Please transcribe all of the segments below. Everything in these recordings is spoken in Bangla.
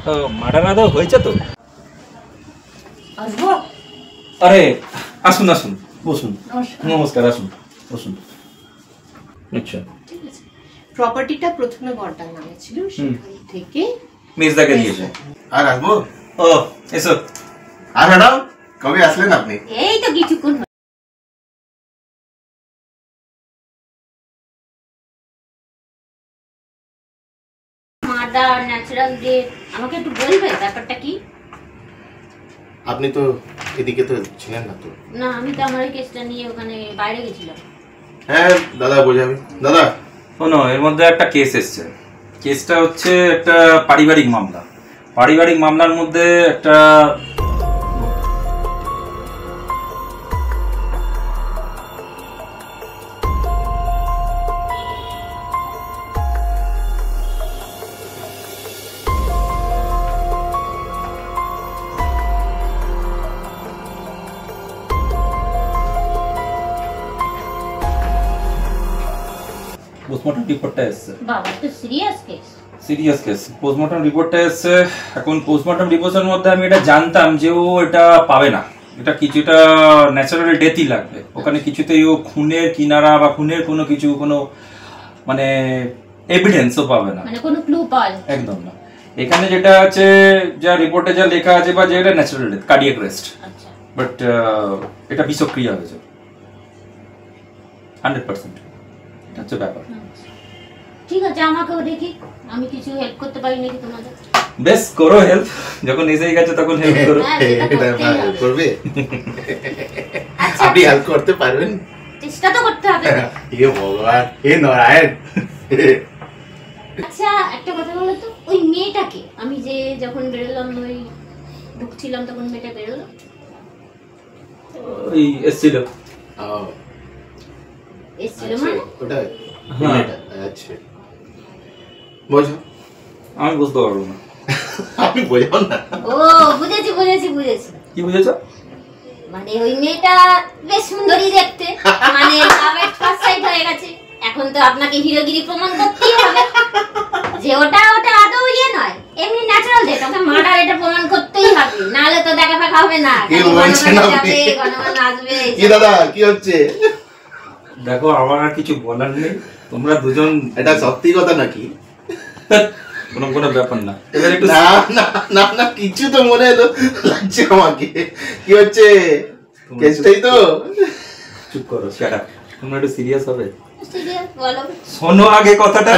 তো মার্ডার আদৌ হয়েছে তো? আসবো? আরে আসুন আসুন, বসুন। নমস্কার, আসুন বসুন। আচ্ছা, প্রপার্টিটা প্রথমে বড়টার নামে ছিল, সেখান থেকে মেজদাকে দিয়েছে। আর আসবো? ও এসো। আর ম্যাডাম কবে আসলেন আপনি? এই তো কিছুক্ষণ। মার্ডার, ন্যাচারাল ডেথ, আমাকে একটু বলবে ব্যাপারটা কি? আপনি তো এদিকে তো ছিলেন না তো। না, আমি তো আমার কেসটা নিয়ে ওখানে বাইরে গেছিলাম। হ্যাঁ দাদা বোঝাবে। দাদা শোনো, এর মধ্যে একটা কেস এসছে। কেসটা হচ্ছে একটা পারিবারিক মামলা। পারিবারিক মামলার মধ্যে একটা পোস্টমর্টম রিপোর্টটা এসছে। বাবা, তো serious case. Serious case. Post-mortem রিপোর্টটা এসছে। এখন পোস্টমর্টম রিপোর্টের মধ্যে আমি এটা জানতাম যে ও এটা পাবে না, এটা কিছুটা ন্যাচারাল ডেথই লাগবে। ওখানে কিছুতেই ও খুনের কিনারা বা খুনের কোনো কিছু কোনো মানে এভিডেন্সও পাবে না, মানে কোনো ক্লু পাওয়া যায় একদম না। এখানে যেটা আছে, যা রিপোর্টে যা লেখা আছে বা যেটা ন্যাচারাল ডেথ, কার্ডিয়াক রেস্ট, আচ্ছা, বাট এটা বিষক্রিয়া হয়েছে 100%। এটা হচ্ছে ব্যাপার। ঠিক আছে, আমাকেও দেখি আমি কিছু হেল্প করতে পারি নাকি তোমাদের। বেশ, করো হেল্প, যখন এসেই গেছে তখন হেল্প করো। এটা হেল্প করবে? আপনি হেল্প করতে পারবেন? চেষ্টা তো করতে হবে। হে ভগবান, হে নারায়ণ। আচ্ছা, একটা কথা বলো তো, ওই মেয়েটাকে আমি যে যখন বেরোলাম, ওই ঢুকছিলাম তখন মেয়েটা বেরোলো, ওই এসেছিল। এসেছিল মানে ওটা হ্যাঁ। আচ্ছা, বোঝো। আমি বুঝতে পারবো না। আপনি বোঝান না। ও বুঝেছি বুঝেছি বুঝেছি। কি বুঝেছো? মানে ওই মেয়েটা বেশ সুন্দরী দেখতে, মানে লাভ এট ফার্স্ট সাইট হয়ে গেছে। এখন তো আপনাকে হিরোগিরি প্রমাণ করতেই হবে যে ওটা আদৌ ইয়ে নয়, এমনি ন্যাচারাল ডেথ। ওকে মার্ডার, এটা প্রমাণ করতেই হবে, নাহলে তো দেখা ফাঁকা হবে না। কি বলছেন আপনি? গণমান আসবে। কি দাদা কি হচ্ছে? দেখো, আমার আর কিছু বলার নেই, তোমরা দুজন। এটা সত্যি কথা নাকি? কোনো ব্যাপার না। এবার একটু না না না না, কিছু তো মনে হলো লাগছে আমাকে। কি হচ্ছে? কেসটাই তো। চুপ করো, শাট আপ। তোমরা একটু সিরিয়াস হবে। সিরিয়াস বলো। শোনো আগে কথাটা,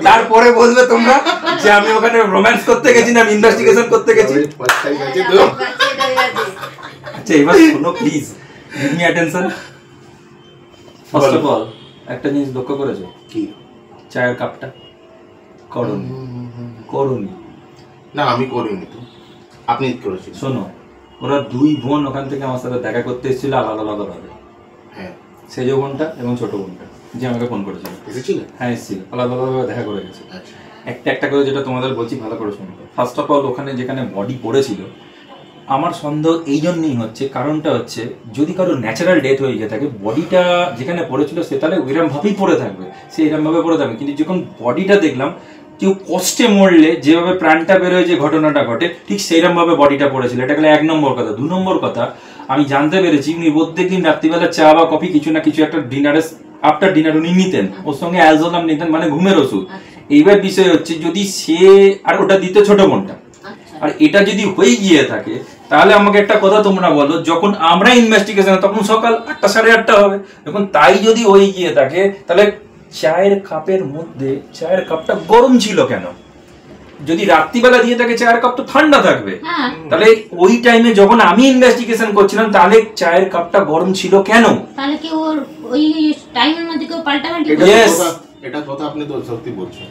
তারপরে বলবে তোমরা যে আমি ওখানে রোম্যান্স করতে গেছি না, ইনভেস্টিগেশন করতে গেছি। আচ্ছা, এবার শোনো please, give me attention. First of all, একটা জিনিস লক্ষ্য করেছো? কি? চায়ের কাপটা করুনি? না, আমি করিনি তো, আপনি করেছেন। শোনো, ওরা দুই বোন ওখান থেকে আমার সাথে দেখা করতে এসেছিল আলাদা আলাদা ভাবে। হ্যাঁ, সেজ বোনটা এবং ছোট বোনটা যে আমাকে ফোন করেছিল। এসেছিল? হ্যাঁ, এসেছিল, আলাদা আলাদা দেখা করে গেছে। আচ্ছা, একটা একটা করে যেটা তোমাদের বলছি ভালো করে শুনবে। ফার্স্ট অফ অল, ওখানে যেখানে বডি পড়েছিল, আমার সন্দেহ এই জন্যই হচ্ছে, কারণটা হচ্ছে যদি কারো ন্যাচারাল ডেথ হয়ে গিয়ে থাকে, বডিটা যেখানে পড়েছিল সে তাহলে ওইরকম ভাবেই পড়ে থাকবে, সে এরকম ভাবে পড়ে থাকবে। কিন্তু যখন বডিটা দেখলাম, কেউ কষ্টে মরলে যেভাবে প্রাণটা বেরোয়, যে ঘটনাটা ঘটে, ঠিক সেইরকম ভাবে বডিটা পড়েছিল। এটা গেলে 1 নম্বর কথা। 2 নম্বর কথা, আমি জানতে পেরেছি উনি প্রত্যেকদিন রাত্রিবেলা চা বা কফি কিছু না কিছু একটা ডিনারে, আফটার ডিনার উনি নিতেন, ওর সঙ্গে অ্যালজোলাম নিতেন, মানে ঘুমের ওষুধ। এইবার বিষয় হচ্ছে, যদি সে আর ওটা দিত ছোট বোনটা, আর এটা যদি হয়ে গিয়ে থাকে, তাহলে আমাকে একটা কথা তোমরা বলো, যখন আমরা ইনভেস্টিগেশন তখন সকাল 8টা 8:30 হবে, এখন তাই যদি হয়ে গিয়ে থাকে, তাহলে চায়ের কাপের মধ্যে চায়ের কাপটা গরম ছিল কেন? যদি রাত্রিবেলা দিয়ে থাকে চায়ের কাপ তো ঠান্ডা থাকবে, তাহলে ওই টাইমে যখন আমি ইনভেস্টিগেশন করছিলাম, তাহলে চায়ের কাপটা গরম ছিল কেন? তাহলে কি ওর ওই টাইমের মধ্যে কেউ পাল্টাপাল্টি? এটা কথা আপনি তো সত্যি বলছেন।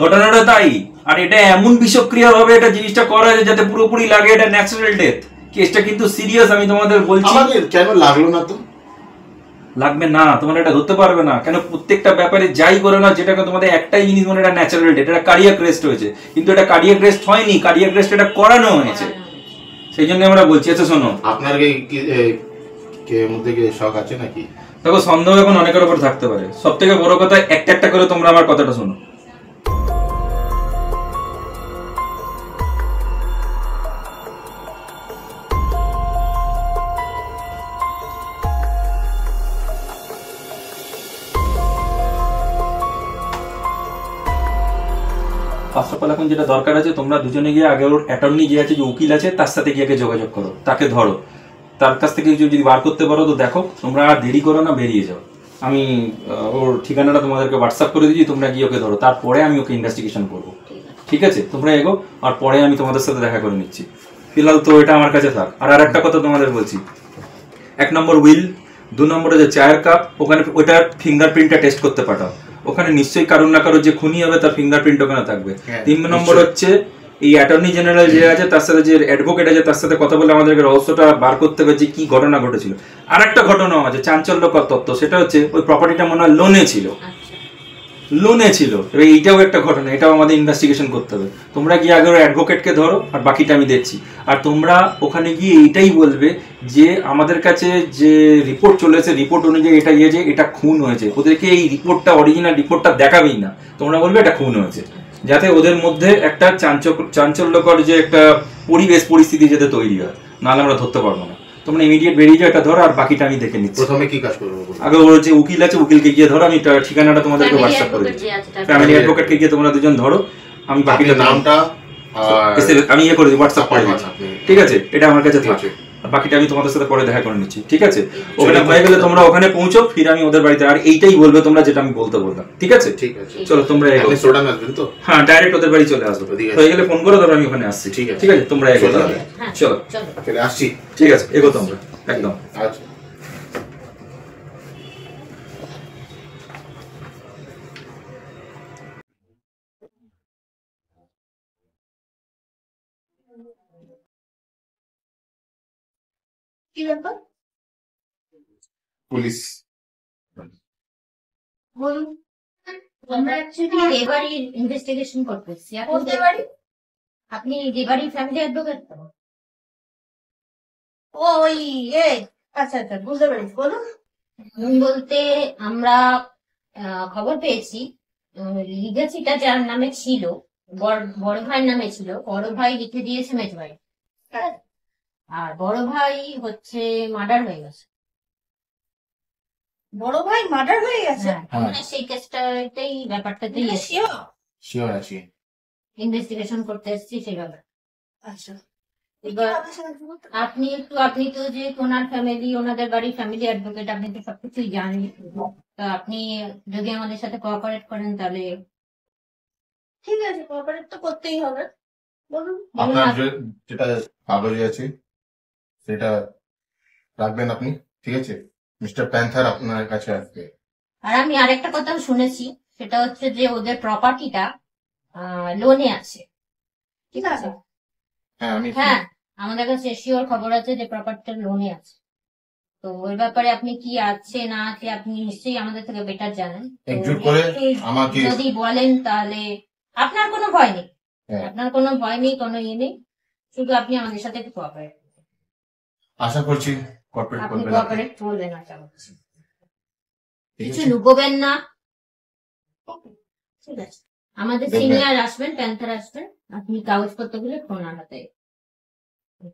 ঘটনাটা তাই। আর এটা এমন বিষক্রিয়া ভাবে এটা জিনিসটা করা যায় যাতে পুরোপুরি লাগে এটা ন্যাচারাল ডেথ। কেসটা কিন্তু সিরিয়াস, আমি তোমাদের বলছি। আমাদের কেন লাগলো না তো? লাগবে না, তোমরা এটা ধরতে পারবে না কেন? প্রত্যেকটা ব্যাপারে যাই করো না, যেটাকে তোমাদের একটাই জিনিস মনে, এটা ন্যাচারাল ডেথ, এটা কার্ডিয়াক রেস্ট হয়েছে। কিন্তু এটা কার্ডিয়াক রেস্ট হয়নি, কার্ডিয়াক রেস্ট এটা করানো হয়েছে। সেই জন্য আমরা বলছি। আচ্ছা শোনো, আপনার কি মধ্যে কি শখ আছে নাকি? দেখো, সন্দেহ এখন অনেকের উপর থাকতে পারে। সব থেকে বড় কথা, একটা একটা করে তোমরা আমার কথাটা শোনো। ফার্স্ট অফ অল এখন যেটা দরকার আছে, তোমরা দুজনে গিয়ে আগে ওর অ্যাটর্নি যে আছে, যে উকিল আছে, তার সাথে গিয়ে আগে যোগাযোগ করো, তাকে ধরো, তার কাছ থেকে যদি বার করতে পারো তো দেখো, তোমরা আর দেরি করো না, বেরিয়ে যাও। আমি ওর ঠিকানাটা তোমাদেরকে হোয়াটসঅ্যাপ করে দিচ্ছি, তোমরা গিয়ে ওকে ধরো, তারপরে আমি ওকে ইনভেস্টিগেশন করবো। ঠিক আছে, তোমরা এগো, আর পরে আমি তোমাদের সাথে দেখা করে নিচ্ছি। ফিলহাল তো এটা আমার কাছে থাক। আর একটা কথা তোমাদের বলছি, 1 নম্বর উইল, 2 নম্বরে যে চায়ের কাপ, ওখানে ওটার ফিঙ্গারপ্রিন্টটা টেস্ট করতে পাঠাও। ওখানে নিশ্চয়ই কারোর না কারোর যে খুনি হবে তার ফিঙ্গারপ্রিন্ট ওখানে থাকবে। 3 নম্বর হচ্ছে এই অ্যাটর্নি জেনারেল যে আছে তার সাথে যে অ্যাডভোকেট আছে তার সাথে কথা বলে আমাদেরকে রহস্যটা বার করতে হবে যে কি ঘটনা ঘটেছিল। আর একটা ঘটনাও আছে চাঞ্চল্যকর তথ্য, সেটা হচ্ছে ওই প্রপার্টিটা মনে হয় লোনে ছিল, লোনে ছিল। এবার এইটাও একটা ঘটনা, এটাও আমাদের ইনভেস্টিগেশন করতে হবে। তোমরা গিয়ে আগে অ্যাডভোকেটকে ধরো, আর বাকিটা আমি দেখছি। আর তোমরা ওখানে গিয়ে এইটাই বলবে যে আমাদের কাছে যে রিপোর্ট চলেছে, রিপোর্ট অনুযায়ী এটা যে এটা খুন হয়েছে। ওদেরকে এই রিপোর্টটা, অরিজিনাল রিপোর্টটা দেখাবেই না, তোমরা বলবে এটা খুন হয়েছে, যাতে ওদের মধ্যে একটা চাঞ্চল্যকর যে একটা পরিবেশ পরিস্থিতি যাতে তৈরি হয়, নাহলে আমরা ধরতে পারবো না। তোমরা ইমিডিয়েট বেরিয়ে যাও, এটা ধরো, আর বাকিটা আমি দেখে নিচ্ছি। প্রথমে কি কাজ করবো? আগে ওর যে উকিল আছে, উকিলকে গিয়ে ধরো, আমি ঠিকানাটা তোমাদেরকে হোয়াটসঅ্যাপ করে দিচ্ছি। ফ্যামিলি অ্যাডভোকেটকে গিয়ে তোমরা দুজন ধরো, আমি বাকিটা নামটা আমি ইয়ে করে দিই, হোয়াটসঅ্যাপ করে দিচ্ছি। ঠিক আছে, এটা আমার কাছে থাকে, আর বাকিটা আমি তোমাদের সাথে পরে দেখা করে নিচ্ছি। ঠিক আছে, ওখানে হয়ে গেলে তোমরা ওখানে পৌঁছো, ফিরে আমি ওদের বাড়িতে, আর এইটাই বলবে তোমরা যেটা আমি বলতে বললাম। ঠিক আছে, ঠিক আছে, চলো তোমরা আপনি সোডান আসবেন তো? হ্যাঁ, ডাইরেক্ট ওদের বাড়ি চলে আসবো। হয়ে গেলে ফোন করো, ধরো আমি ওখানে আসছি। ঠিক আছে, ঠিক আছে, তোমরা এগো তাহলে। চলো চলে আসছি। ঠিক আছে, এগো তোমরা একদম। আচ্ছা, কি ব্যাপার পুলিশ বলুন? আমরা অ্যাকচুয়ালি দেবাড়ির ইনভেস্টিগেশন করতেছি। আপনি দেবাড়ি ফ্যামিলি অ্যাডভোকেট তো? ওই এ আচ্ছা আচ্ছা বুঝতে পেরেছি, বলুন। বলতে আমরা খবর পেয়েছি লিগাসিটা যার নামে ছিল, বড় ভাইয়ের নামে ছিল, বড় ভাই লিখে দিয়েছে মেজ ভাই, আর বড় ভাই হচ্ছে মার্ডার হয়ে গেছে। বড় ভাই মার্ডার হয়ে গেছে? হ্যাঁ, মানে সেই কেসটাতেই ব্যাপারটাতেই শিওর আছি। ইনভেস্টিগেশন করতে এসেছি সেই ব্যাপার। আচ্ছা, এবার আপনি তো যে ওনার ফ্যামিলি, ওনাদের বাড়ির ফ্যামিলি অ্যাডভোকেট, আপনি তো সবকিছুই জানেন। তো আপনি যদি আমাদের সাথে কোঅপারেট করেন তাহলে ঠিক আছে, কোঅপারেট তো করতেই হবে, বলুন। আপনার যেটা কাগজে আছে সেটা রাখবেন আপনি, ঠিক আছে? মিস্টার প্যান্থার আপনার কাছে আসবে। আর আমি আরেকটা কথা শুনেছি, সেটা হচ্ছে যে ওদের প্রপার্টিটা লোনে আছে। ঠিক আছে? হ্যাঁ, আমি হ্যাঁ, আমাদের কাছে শিওর খবর আছে যে প্রপার্টিটা লোনে আছে। তো ওই ব্যাপারে আপনি কি আছে না আছে আপনি নিশ্চয়ই আমাদের থেকে বেটার জানেন। তো একজুট করে একটু আমাকে যদি বলেন তাহলে আপনার কোনো ভয় নেই। হ্যাঁ। আপনার কোনো ভয় নেই, কোনো ইয়ে নেই, শুধু আপনি আমাদের সাথে একটু কোঅপারেট, আশা করছি কোঅপারেট আপনি করবেন। কোঅপারেট করবেন আশা করছি। ঠিক কিছু আছে? লুকোবেন না। ঠিক আছে, আমাদের দেখবেন। সিনিয়র আসবেন, প্যান্থার আসবেন, আপনি কাগজপত্রগুলো ফোন হাতে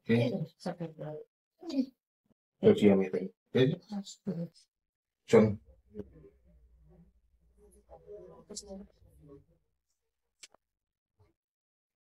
ঠিক বলছি আমি এটাই, ঠিক আছে? চলুন।